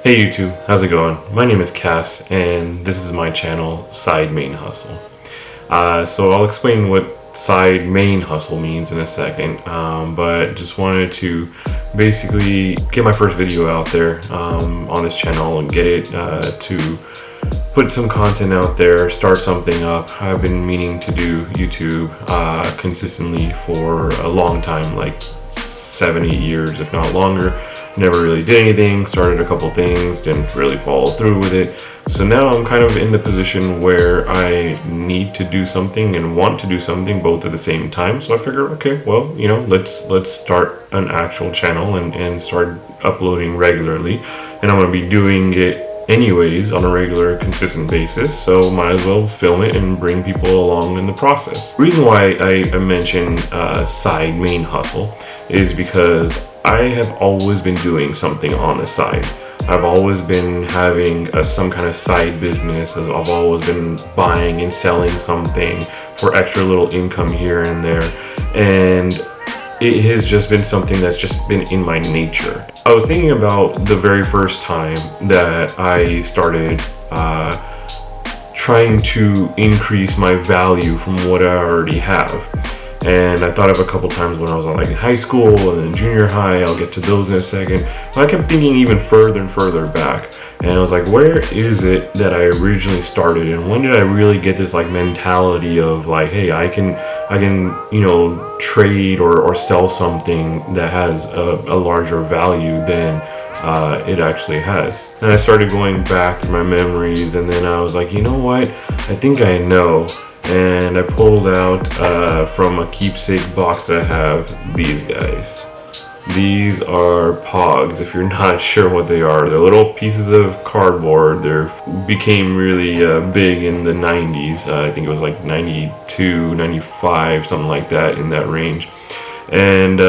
Hey YouTube, how's it going? My name is Cass and this is my channel, Side Main Hustle. So I'll explain what side main hustle means in a second, but just wanted to basically get my first video out there on this channel and get it to put some content out there, start something up. I've been meaning to do YouTube consistently for a long time, like 7-8 years, if not longer. Never really did anything, started a couple things, didn't really follow through with it. So now I'm kind of in the position where I need to do something and want to do something both at the same time. So I figured, okay, well, you know, let's start an actual channel and start uploading regularly. And I'm gonna be doing it anyways on a regular, consistent basis, so might as well film it and bring people along in the process. The reason why I mention side main hustle is because I have always been doing something on the side. I've always been having some kind of side business. I've always been buying and selling something for extra little income here and there, and it has just been something that's just been in my nature. I was thinking about the very first time that I started trying to increase my value from what I already have. And I thought of a couple times when I was in high school and then junior high. I'll get to those in a second. But I kept thinking even further and further back. And I was like, where is it that I originally started? And when did I really get this mentality of hey, I can you know, trade or sell something that has a larger value than it actually has. And I started going back through my memories, and then I was like, you know what? I think I know. And I pulled out from a keepsake box that I have these guys. These are Pogs. If you're not sure what they are, they're little pieces of cardboard. They became really big in the 90s. I think it was like 92, 95, something like that, in that range. And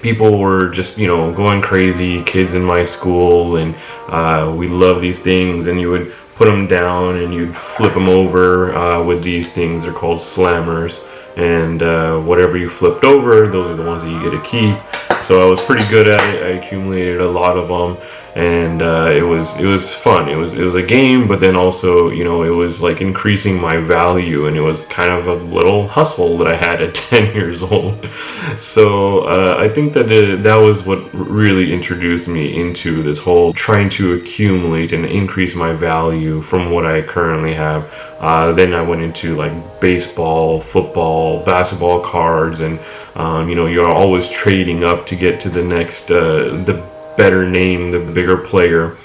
people were just, you know, going crazy, kids in my school, and we love these things, and you would put them down and you'd flip them over with these things. They're called slammers, and whatever you flipped over, those are the ones that you get to keep. So I was pretty good at it. I accumulated a lot of them, and it was fun. It was a game, but then also, you know, it was like increasing my value, and it was kind of a little hustle that I had at 10 years old. So I think that that was what really introduced me into this whole trying to accumulate and increase my value from what I currently have. Then I went into baseball, football, basketball cards, and you know, you're always trading up to get to the next, the better name, the bigger player.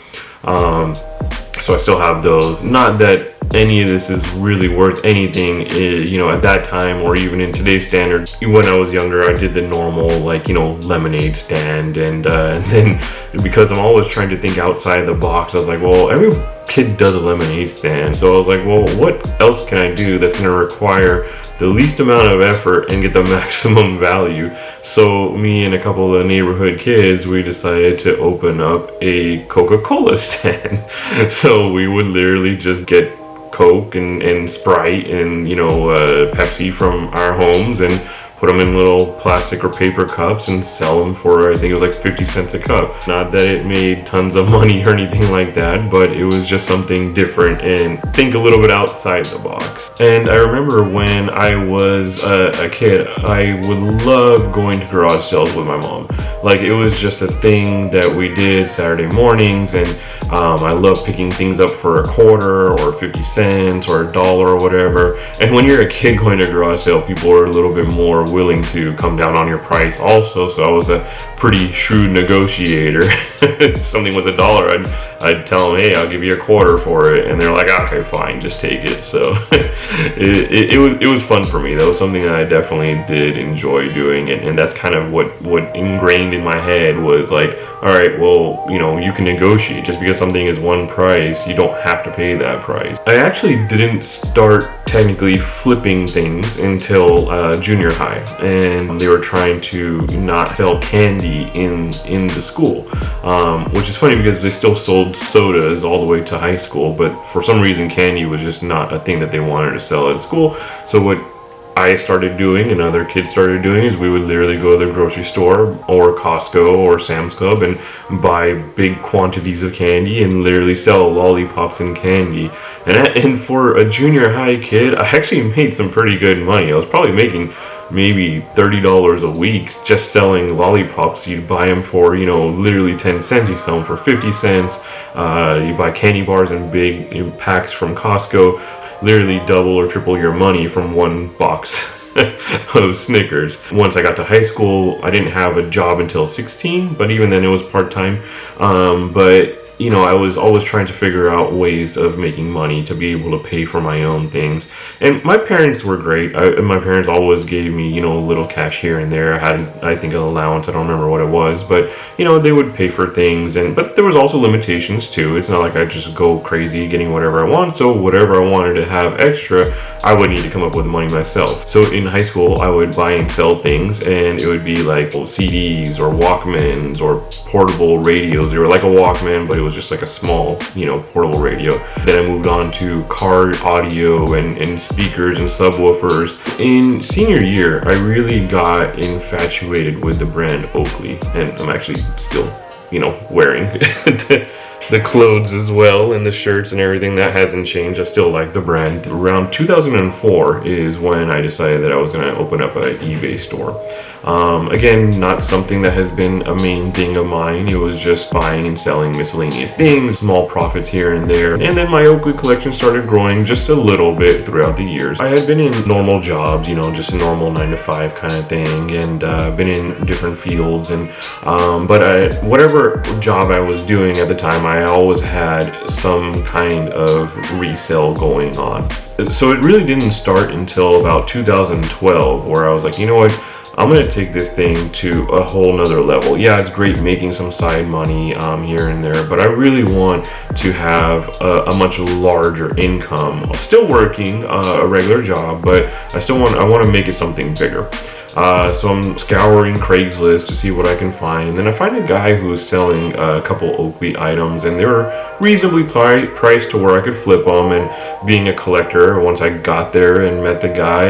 So I still have those. Not that any of this is really worth anything, you know, at that time or even in today's standards. When I was younger, I did the normal, you know, lemonade stand, and then because I'm always trying to think outside the box, I was like, well, every kid does a lemonade stand. So I was like, well, what else can I do that's going to require the least amount of effort and get the maximum value? So me and a couple of the neighborhood kids, we decided to open up a Coca-Cola stand. So we would literally just get Coke and Sprite and, you know, Pepsi from our homes and put them in little plastic or paper cups and sell them for, I think it was like 50 cents a cup. Not that it made tons of money or anything like that, but it was just something different and think a little bit outside the box. And I remember when I was a kid, I would love going to garage sales with my mom. It was just a thing that we did Saturday mornings, and I love picking things up for a quarter or 50 cents or $1 or whatever. And when you're a kid going to a garage sale, people are a little bit more willing to come down on your price also. So I was a pretty shrewd negotiator. If something was $1, I'd tell them, hey, I'll give you a quarter for it, and they're like, okay, fine, just take it. So it was fun for me. That was something that I definitely did enjoy doing, and that's kind of what ingrained in my head was all right, well, you know, you can negotiate. Just because something is one price, you don't have to pay that price. I actually didn't start technically flipping things until junior high, and they were trying to not sell candy in the school, which is funny because they still sold sodas all the way to high school, but for some reason candy was just not a thing that they wanted to sell at school. So what I started doing and other kids started doing is we would literally go to the grocery store or Costco or Sam's Club and buy big quantities of candy and literally sell lollipops and candy. And for a junior high kid, I actually made some pretty good money. I was probably making maybe $30 a week just selling lollipops. You'd buy them for, you know, literally 10 cents. You sell them for 50 cents. You buy candy bars in big packs from Costco. Literally double or triple your money from one box of Snickers. Once I got to high school, I didn't have a job until 16, but even then it was part-time. But you know, I was always trying to figure out ways of making money to be able to pay for my own things. And my parents were great. My parents always gave me, you know, a little cash here and there. I had, I think, an allowance. I don't remember what it was, but you know, they would pay for things. But there was also limitations too. It's not like I just go crazy getting whatever I want. So whatever I wanted to have extra, I would need to come up with the money myself. So in high school, I would buy and sell things, and it would be like CDs or Walkmans or portable radios. They were like a Walkman, but it was just like a small, you know, portable radio. Then I moved on to car audio and speakers and subwoofers. In senior year, I really got infatuated with the brand Oakley, and I'm actually still, you know, wearing the clothes as well and the shirts and everything. That hasn't changed. I still like the brand. Around 2004 is when I decided that I was going to open up an eBay store. Again, not something that has been a main thing of mine. It was just buying and selling miscellaneous things, small profits here and there. And then my Oakley collection started growing just a little bit throughout the years. I had been in normal jobs, you know, just a normal 9-to-5 kind of thing, and been in different fields. And but whatever job I was doing at the time, I always had some kind of resale going on. So it really didn't start until about 2012, where I was like, you know what? I'm going to take this thing to a whole nother level. Yeah, it's great making some side money here and there, but I really want to have a much larger income. I'm still working a regular job, but I want to make it something bigger. So I'm scouring Craigslist to see what I can find. And then I find a guy who's selling a couple Oakley items, and they were reasonably priced to where I could flip them. And being a collector, once I got there and met the guy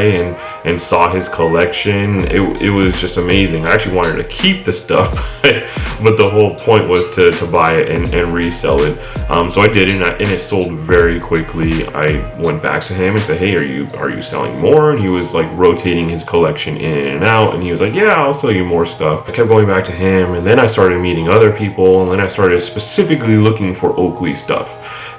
and saw his collection, it was just amazing. I actually wanted to keep the stuff, but the whole point was to buy it and resell it. So I did, and it sold very quickly. I went back to him and said, hey, are you selling more? And he was like rotating his collection in and out, and he was like, yeah, I'll sell you more stuff. I kept going back to him, and then I started meeting other people, and then I started specifically looking for Oakley stuff.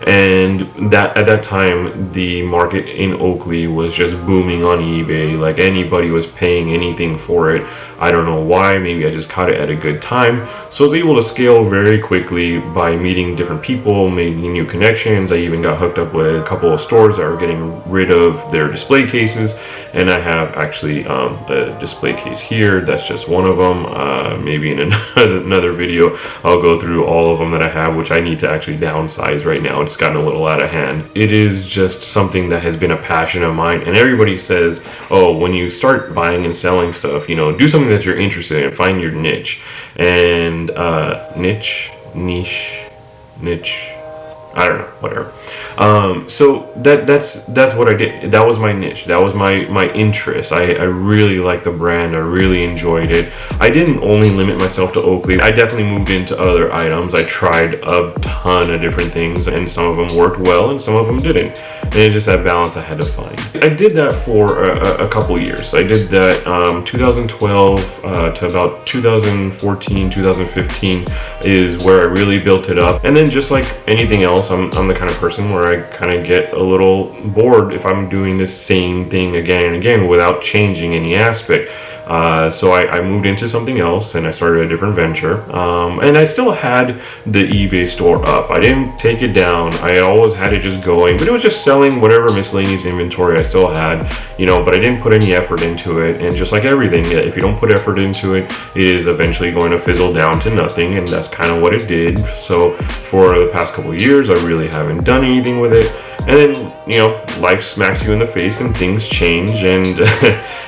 And that at that time, the market in Oakley was just booming on eBay. Like, anybody was paying anything for it. I don't know why. Maybe I just caught it at a good time. So I was able to scale very quickly by meeting different people, making new connections. I even got hooked up with a couple of stores that were getting rid of their display cases. And I have actually a display case here. That's just one of them. Maybe in another video, I'll go through all of them that I have, which I need to actually downsize right now. It's gotten a little out of hand. It is just something that has been a passion of mine. And everybody says, oh, when you start buying and selling stuff, you know, do something that you're interested in. Find your niche. And niche, I don't know, whatever. So that's what I did. That was my niche. That was my interest. I really liked the brand. I really enjoyed it. I didn't only limit myself to Oakley. I definitely moved into other items. I tried a ton of different things, and some of them worked well and some of them didn't. And it's just that balance I had to find. I did that for a couple years. I did that 2012 to about 2014, 2015 is where I really built it up. And then just like anything else, I'm the kind of person where I kind of get a little bored if I'm doing the same thing again and again without changing any aspect. So I moved into something else, and I started a different venture. And I still had the eBay store up. I didn't take it down. I always had it just going, but it was just selling whatever miscellaneous inventory I still had, you know, but I didn't put any effort into it. And just like everything, if you don't put effort into it, it is eventually going to fizzle down to nothing. And that's kind of what it did. So for the past couple of years, I really haven't done anything with it. And then, you know, life smacks you in the face and things change, and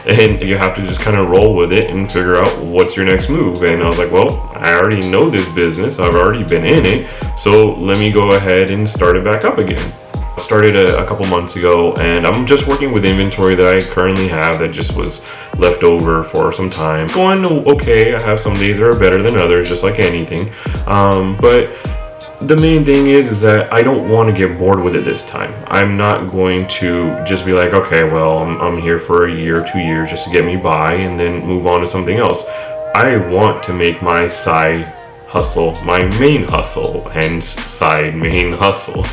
and you have to just kind of roll with it and figure out what's your next move. And I was like, well, I already know this business. I've already been in it. So let me go ahead and start it back up again. Started a couple months ago, and I'm just working with inventory that I currently have that just was left over for some time. Going okay. I have some days that are better than others, just like anything. But the main thing is that I don't want to get bored with it this time. I'm not going to just be like, okay, well, I'm here for a year, 2 years just to get me by and then move on to something else. I want to make my side hustle my main hustle, hence side main hustle.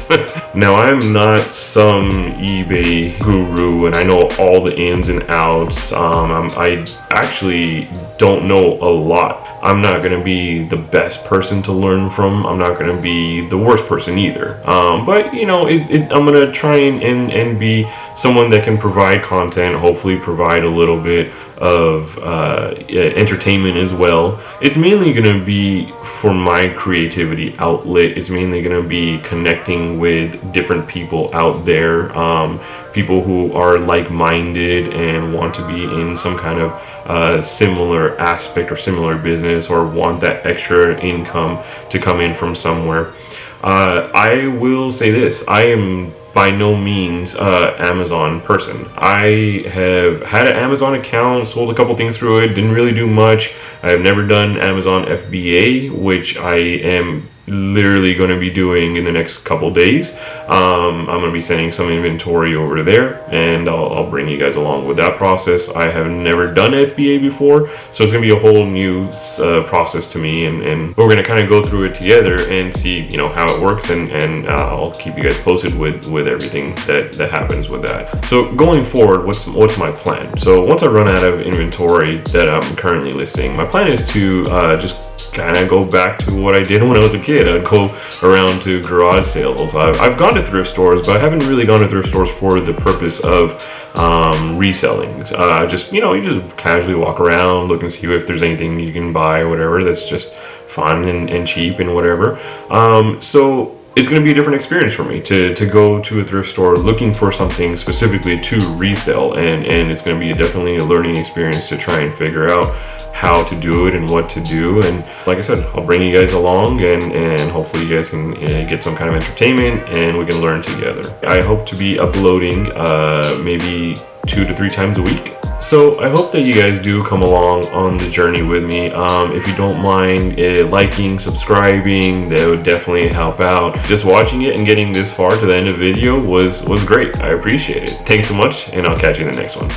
Now, I'm not some eBay guru and I know all the ins and outs. I actually don't know a lot. I'm not going to be the best person to learn from. I'm not going to be the worst person either. But you know, I'm going to try and be someone that can provide content, hopefully provide a little bit of entertainment as well. It's mainly going to be for my creativity outlet. It's mainly going to be connecting with different people out there, people who are like-minded and want to be in some kind of similar aspect or similar business, or want that extra income to come in from somewhere. I will say this, I am by no means Amazon person. I have had an Amazon account, sold a couple things through it, didn't really do much. I've never done Amazon FBA, which I am literally going to be doing in the next couple days. I'm going to be sending some inventory over there, and I'll bring you guys along with that process. I have never done FBA before, so it's going to be a whole new process to me, and we're going to kind of go through it together and see, you know, how it works, and I'll keep you guys posted with everything that happens with that. So going forward, what's my plan? So once I run out of inventory that I'm currently listing, my plan is to just kind of go back to what I did when I was a kid. I'd go around to garage sales. I've gone to thrift stores, but I haven't really gone to thrift stores for the purpose of reselling. Just, you know, you just casually walk around, look and see if there's anything you can buy or whatever that's just fun and cheap and whatever. So it's going to be a different experience for me to go to a thrift store looking for something specifically to resell, and it's going to be definitely a learning experience to try and figure out how to do it and what to do. And like I said, I'll bring you guys along, and hopefully you guys can get some kind of entertainment and we can learn together. I hope to be uploading maybe 2 to 3 times a week. So I hope that you guys do come along on the journey with me. If you don't mind liking, subscribing, that would definitely help out. Just watching it and getting this far to the end of the video was great. I appreciate it. Thanks so much, and I'll catch you in the next one.